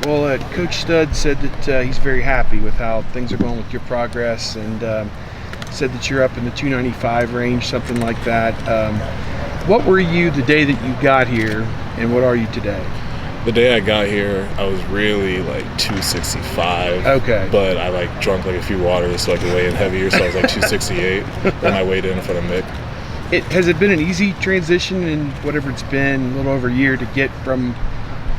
Well, Coach Studd said that he's very happy with how things are going with your progress, and said that you're up in the 295 range, something like that. What were you the day that you got here, and what are you today? The day I got here, I was really like 265. Okay. But I like drunk like a few waters so I could weigh in heavier, so I was like 268 when I weighed in front of Nick. Has it been an easy transition in whatever it's been, a little over a year, to get from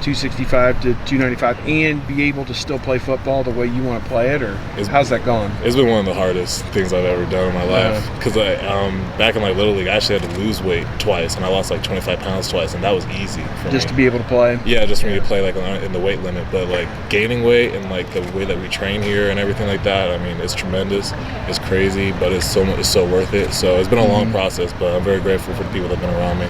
265 to 295 and be able to still play football the way you want to play it, or how's that gone? It's been one of the hardest things I've ever done in my life, because back in like Little League I actually had to lose weight twice, and I lost like 25 pounds twice, and that was easy for just me. to be able to play. Yeah, just for me to play like in the weight limit, but like gaining weight and like the way that we train here and everything like that, I mean, it's tremendous, it's crazy, but it's so worth it. So it's been a long process, but I'm very grateful for the people that have been around me.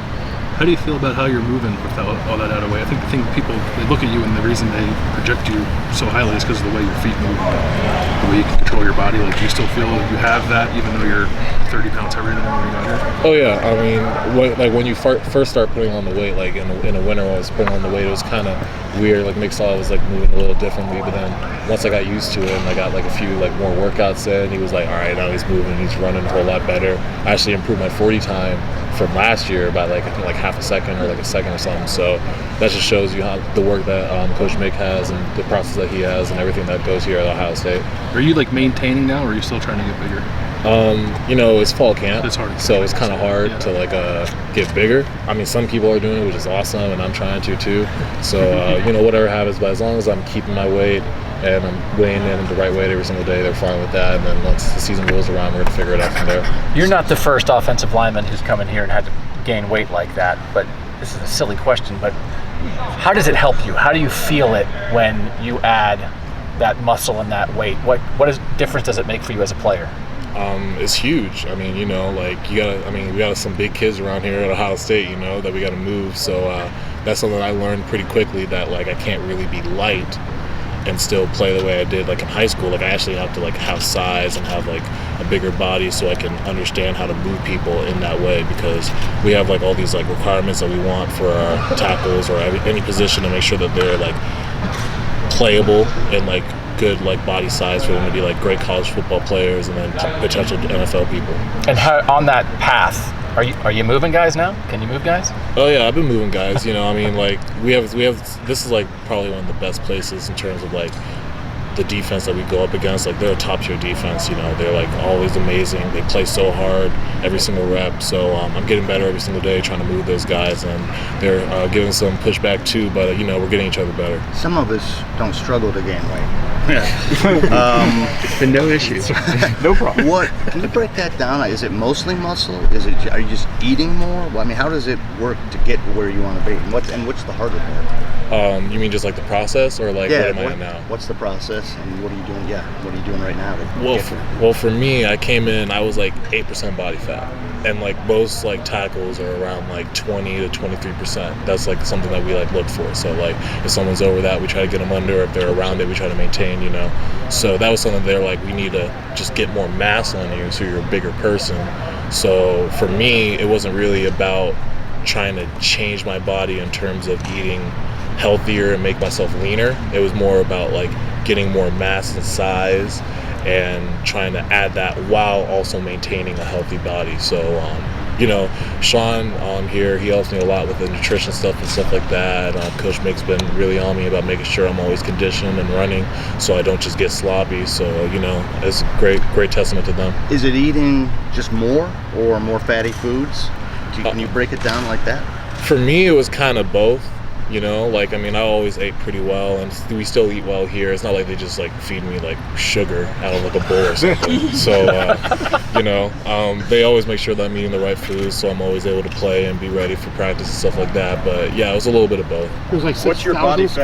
How do you feel about how you're moving without all that out of the way? I think the thing people, they look at you and the reason they project you so highly is because of the way your feet move, the way you can control your body. Like, do you still feel you have that even though you're 30 pounds heavier than when you got here? Oh yeah, I mean, when you first start putting on the weight, like in the winter when I was putting on the weight, it was kind of weird. Like Nick saw I was like moving a little differently, but then once I got used to it and I got like a few like more workouts in, he was like, all right, now he's moving, he's running a whole lot better. I actually improved my 40 time from last year by like I think like half a second or like a second or something. So that just shows you how the work that Coach Mick has and the process that he has and everything that goes here at Ohio State. Are you like maintaining now, or are you still trying to get bigger? It's fall camp. It's hard. So it's kind of hard to like get bigger. I mean, some people are doing it, which is awesome, and I'm trying to too. So whatever happens, but as long as I'm keeping my weight and I'm weighing in the right weight every single day, they're fine with that. And then once the season rolls around, we're going to figure it out from there. You're not the first offensive lineman who's come in here and had to gain weight like that, but this is a silly question, but how does it help you? How do you feel it when you add that muscle and that weight? What difference does it make for you as a player? It's huge. I mean, we got some big kids around here at Ohio State, that we got to move. So that's something I learned pretty quickly, that like I can't really be light and still play the way I did like in high school. Like I actually have to like have size and have like a bigger body so I can understand how to move people in that way, because we have like all these like requirements that we want for our tackles or any position to make sure that they're like playable and like good like body size for them to be like great college football players and then potential NFL people. And how, on that path, are you moving guys now? Can you move guys? Oh yeah, I've been moving guys. I mean, like we have. This is like probably one of the best places in terms of like the defense that we go up against. Like they're a top tier defense. They're like always amazing. They play so hard every single rep. So I'm getting better every single day trying to move those guys, and they're giving some pushback too. But we're getting each other better. Some of us don't struggle to gain weight. It's been no issue. No problem. What can you break that down? Is it mostly muscle? Are you just eating more? Well, I mean, how does it work to get where you want to be? And what's the harder part? You mean just like the process, or like what am I at now? What's the process, and what are you doing? Yeah, what are you doing right now? Well, for me, I came in, I was like 8% body fat, and like most like tackles are around like 20 to 23%. That's like something that we like look for. So like if someone's over that, we try to get them under. If they're around it, we try to maintain. So that was something they're like, we need to just get more mass on you so you're a bigger person. So for me, it wasn't really about trying to change my body in terms of eating healthier and make myself leaner. It was more about like getting more mass and size and trying to add that while also maintaining a healthy body. So Sean here, he helps me a lot with the nutrition stuff and stuff like that. Coach Mick's been really on me about making sure I'm always conditioned and running so I don't just get sloppy. So it's a great testament to them. Is it eating just more or more fatty foods? Can you break it down like that? For me, it was kind of both. I always ate pretty well, and we still eat well here. It's not like they just like feed me like sugar out of like a bowl or something. So they always make sure that I'm eating the right foods, so I'm always able to play and be ready for practice and stuff like that. But yeah, it was a little bit of both. It was like 6,000 calories.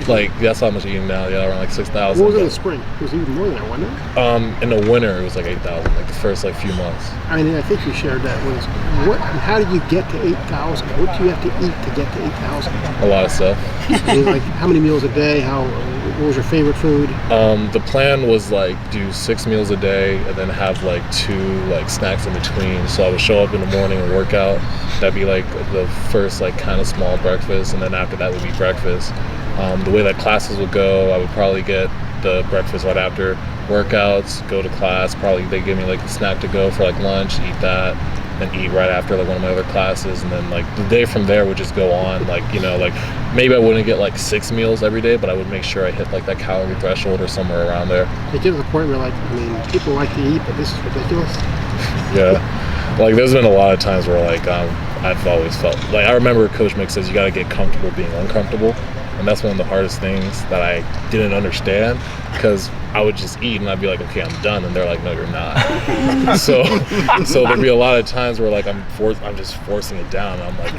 Like that's how much I'm eating now. Yeah, around like 6,000. What was it in the spring? It was even more than that, wasn't it? In the winter, it was like 8,000. Like the first like few months. I think you shared that with us. How did you get to 8,000? What do you have to eat to get to 8,000? A lot of stuff. Like how many meals a day? What was your favorite food? The plan was like do 6 meals a day and then have like 2 like snacks in between. So I would show up in the morning and work out. That'd be like the first like kind of small breakfast, and then after that would be breakfast. The way that classes would go, I would probably get the breakfast right after workouts, go to class. Probably they give me like a snack to go for like lunch, eat that, then eat right after like one of my other classes, and then like the day from there would just go on. Like, you know, like maybe I wouldn't get like 6 meals every day, but I would make sure I hit like that calorie threshold or somewhere around there. You get to the point where, like, I mean, people like to eat, but this is ridiculous. Yeah. Like, there's been a lot of times where like I've always felt like, I remember Coach Mick says you got to get comfortable being uncomfortable, and that's one of the hardest things that I didn't understand, because I would just eat and I'd be like, okay, I'm done, and they're like, no, you're not. so there'd be a lot of times where like I'm just forcing it down, and I'm like,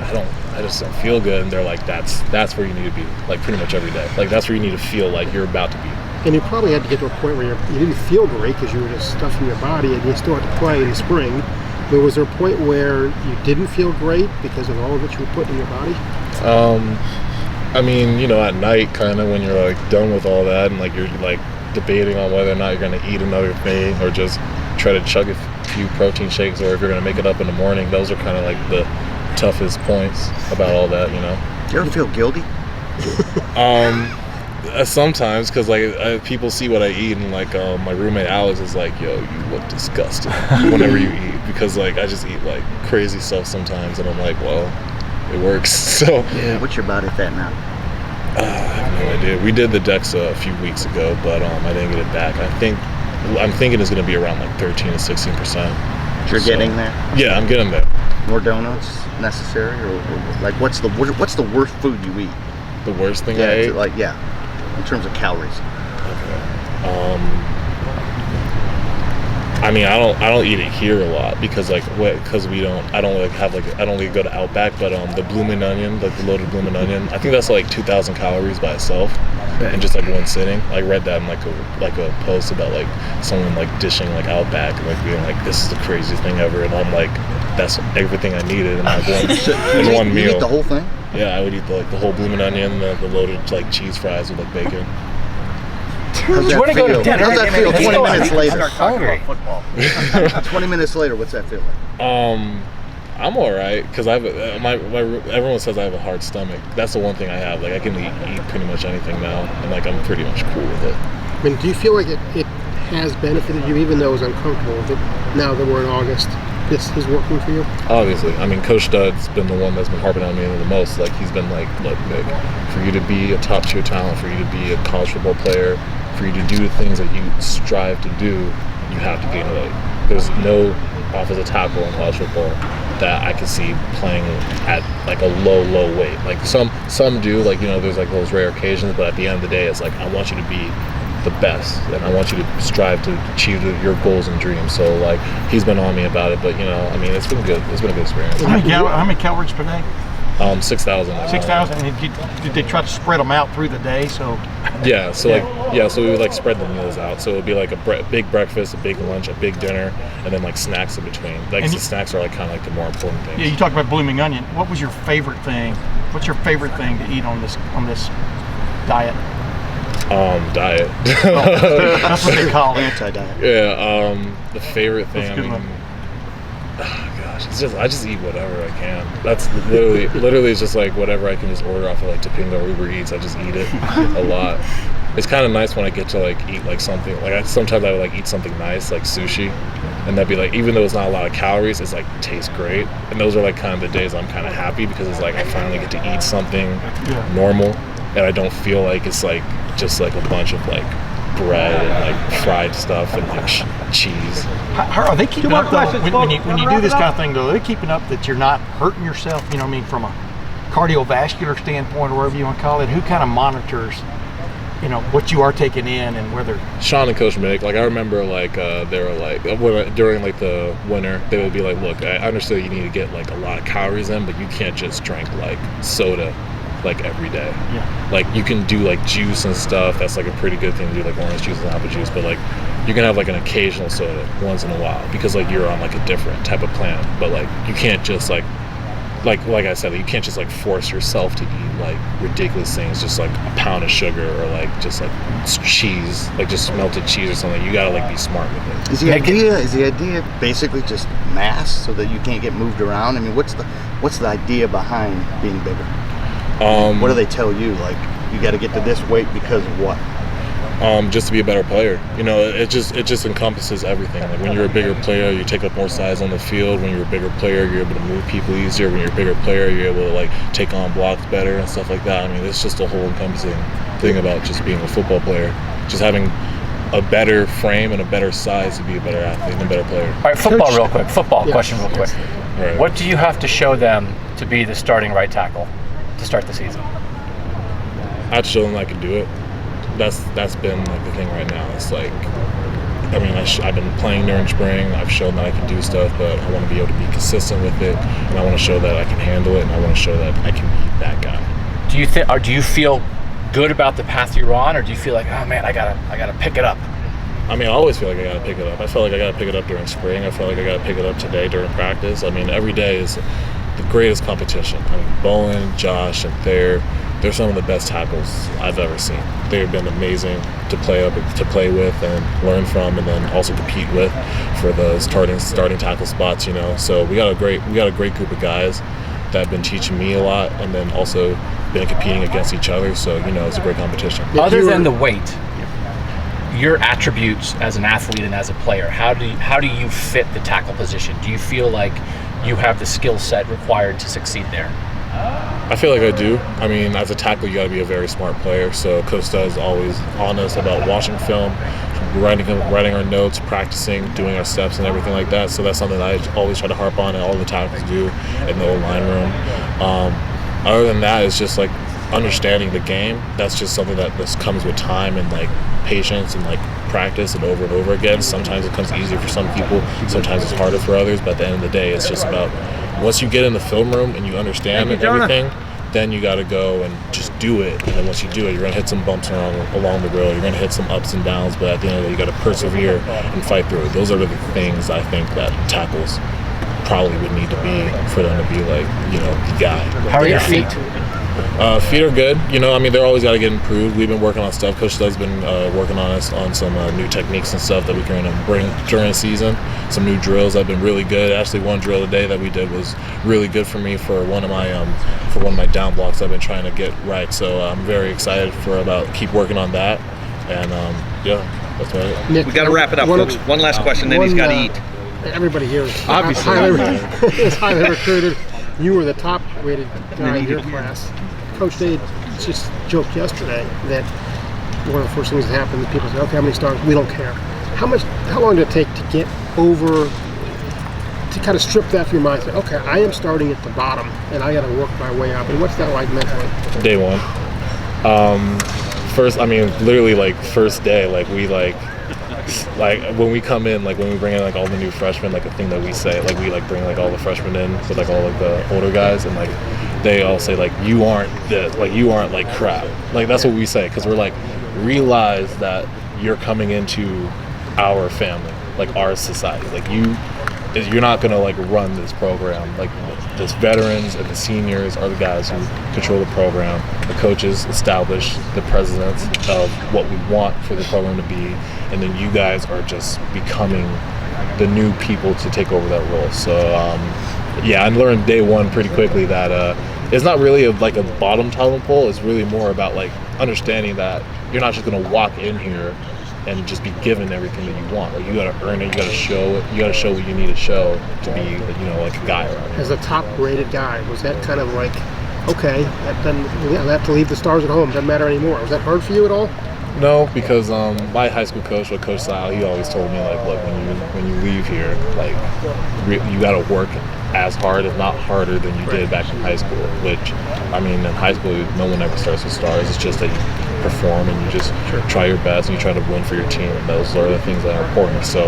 I just don't feel good, and they're like, that's where you need to be, like pretty much every day. Like, that's where you need to feel like you're about to be. And you probably had to get to a point where you didn't feel great because you were just stuffing your body, and you still had to play in the spring. But was there a point where you didn't feel great because of all that you were putting in your body? I mean, you know, at night, kind of when you're like done with all that, and like you're like debating on whether or not you're going to eat another thing or just try to chug a few protein shakes, or if you're going to make it up in the morning. Those are kind of like the toughest points about all that, you know. Do you ever feel guilty? Sometimes, because like people see what I eat, and like my roommate Alex is like, yo, you look disgusting whenever you eat, because like I just eat like crazy stuff sometimes, and I'm like, well, it works. So Yeah. What's your body fat now? I have no idea. We did the DEXA a few weeks ago, but I didn't get it back. I'm thinking it's going to be around like 13 to 16%. You're getting there? Yeah, I'm getting there. More donuts necessary, or like what's the worst food you eat? The worst thing I ate? Like, yeah, in terms of calories. I mean, I don't eat it here a lot, because like I don't really go to Outback, but the bloomin' onion, like the loaded bloomin' onion, I think that's like 2,000 calories by itself in just like one sitting. I read that in like a post about like someone like dishing like Outback and like being like, this is the craziest thing ever, and I'm like, that's everything I needed in like one meal. You eat the whole thing? Yeah, I would eat the whole bloomin' onion, the loaded like cheese fries with like bacon. How's that feel? How's that feel 20 minutes later? Hungry. 20 minutes later, what's that feel like? I'm all right, because everyone says I have a hard stomach. That's the one thing I have. Like, I can eat pretty much anything now, and like I'm pretty much cool with it. I mean, do you feel like it has benefited you, even though it was uncomfortable, that now that we're in August, this is working for you? Obviously. I mean, Coach Stud's been the one that's been harping on me the most. Like, he's been like, look, Nick, for you to be a top-tier talent, for you to be a college football player, for you to do the things that you strive to do, you have to gain weight. There's no offensive tackle in college football that I can see playing at like a low weight. Like some do, like, you know, there's like those rare occasions, but at the end of the day, it's like, I want you to be the best, and I want you to strive to achieve your goals and dreams. So like, he's been on me about it, but you know, I mean, it's been good. It's been a good experience. How many calories per day? 6,000. 6,000. Did they try to spread them out through the day? So yeah, so we would like spread the meals out. So it would be like a big breakfast, a big lunch, a big dinner, and then like snacks in between. Like, the snacks are like kind of like the more important things. Yeah, you talked about blooming onion. What was your favorite thing? What's your favorite thing to eat on this diet? Diet. That's what they call it. Anti-diet. Yeah, the favorite thing, That's a good one. I just eat whatever I can. That's literally it's just like whatever I can just order off of like Topingo or Uber Eats. I just eat it a lot. It's kind of nice when I get to like eat like something, like sometimes I would like eat something nice like sushi, and that'd be like, even though it's not a lot of calories, it's like tastes great. And those are like kind of the days I'm kind of happy, because it's like I finally get to eat something normal, and I don't feel like it's like just like a bunch of like bread and like fried stuff and like cheese. Are they keeping up though, when you do this kind of thing though? Are they keeping up that you're not hurting yourself? You know what I mean, from a cardiovascular standpoint, or whatever you want to call it. Who kind of monitors, you know, what you are taking in and whether? Sean and Coach Mick, like I remember like they were like during like the winter, they would be like, look, I understand you need to get like a lot of calories in, but you can't just drink like soda like every day. Yeah. Like you can do like juice and stuff. That's like a pretty good thing to do, like orange juice and apple juice. But like you can have like an occasional soda once in a while, because like you're on like a different type of plan. But like you can't just like I said, you can't just like force yourself to eat like ridiculous things, just like a pound of sugar or like just like cheese, like just melted cheese or something. You gotta like be smart with it. Is the idea basically just mass so that you can't get moved around? I mean, what's the idea behind being bigger? What do they tell you? Like, you got to get to this weight because of what? Just to be a better player. You know, it just encompasses everything. Like when you're a bigger player, you take up more size on the field. When you're a bigger player, you're able to move people easier. When you're a bigger player, you're able to like take on blocks better and stuff like that. I mean, it's just a whole encompassing thing about just being a football player. Just having a better frame and a better size to be a better athlete and a better player. All right, football real quick. Football Yes. question real quick. Right. What do you have to show them to be the starting right tackle to start the season? I have to show them I can do it. That's been like the thing right now. It's like, I mean, I've been playing during spring. I've shown that I can do stuff, but I want to be able to be consistent with it, and I want to show that I can handle it, and I want to show that I can be that guy. Do you think, or do you feel good about the path you're on, or do you feel like, oh man, I gotta pick it up? I mean, I always feel like I got to pick it up. I felt like I got to pick it up during spring. I felt like I got to pick it up today during practice. I mean, every day is the greatest competition. I mean, Bowen, Josh, and they're some of the best tackles I've ever seen. They've been amazing to play with and learn from, and then also compete with for the starting tackle spots. You know, so we got a great group of guys that have been teaching me a lot, and then also been competing against each other. So you know, it's a great competition. Other than the weight, your attributes as an athlete and as a player, how do you fit the tackle position? Do you feel like you have the skill set required to succeed there? I feel like I do. I mean, as a tackle, you got to be a very smart player. So Coach is always on us about watching film, writing our notes, practicing, doing our steps and everything like that. So that's something that I always try to harp on, and all the tackles do in the O-line room. Other than that, it's just like understanding the game. That's just something that just comes with time and like patience and like practice and over again. Sometimes it comes easier for some people, sometimes it's harder for others, but at the end of the day, it's just about once you get in the film room and you understand everything, then you got to go and just do it. And then once you do it, you're going to hit some bumps along the road. You're going to hit some ups and downs, but at the end of the day, you got to persevere and fight through it. Those are the things I think that tackles probably would need to be for them to be like, you know, the guy. How are your feet? Feet are good. You know, I mean, they're always got to get improved. We've been working on stuff. Coach has been working on us on some new techniques and stuff that we're going to bring during the season. Some new drills that have been really good. Actually, one drill today that we did was really good for me for one of my down blocks I've been trying to get right. So I'm very excited about keep working on that. And yeah, that's about it. Nick, We got to wrap it up, folks. One last question, then he's got to eat. Everybody here is Obviously. is highly recruited. You were the top-rated guy in your class. Coach Dade just joked yesterday that one of the first things that happened, people say, okay, how many stars? We don't care. How long did it take to get over, to kind of strip that from your mind? Say, okay, I am starting at the bottom, and I got to work my way up. And what's that like mentally? Day one. First, I mean, literally, like, first day, like, we, like when we come in, like when we bring in like all the new freshmen, like the thing that we say, like we like bring like all the freshmen in with like all like the older guys, and like they all say like you aren't this, like you aren't like crap, like that's what we say, because we're like, realize that you're coming into our family, like our society, like you're not gonna like run this program. Like the veterans and the seniors are the guys who control the program. The coaches establish the presidents of what we want for the program to be, and then you guys are just becoming the new people to take over that role. So yeah, I learned day one pretty quickly that it's not really like a bottom talent pool. It's really more about like understanding that you're not just gonna walk in here and just be given everything that you want. Like you gotta earn it, you gotta show it, you gotta show what you need to show to be, you know, like a guy around here. As a top-rated guy, was that kind of like, okay, then I have to leave the stars at home, doesn't matter anymore? Was that hard for you at all? No, because my high school coach, with Coach Sal, he always told me like, look, when you leave here, like you gotta work as hard, if not harder, than you did back in high school. Which, I mean, in high school, no one ever starts with stars. It's just that you perform and you just try your best and you try to win for your team. And those are the things that are important. So,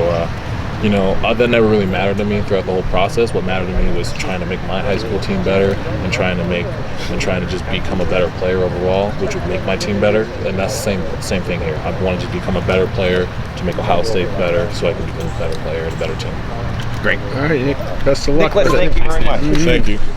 you know, that never really mattered to me throughout the whole process. What mattered to me was trying to make my high school team better and trying to just become a better player overall, which would make my team better. And that's the same thing here. I wanted to become a better player to make Ohio State better, so I can become a better player and a better team. Great. All right, Nick, best of luck. Nicholas, thank you very much. Thank you.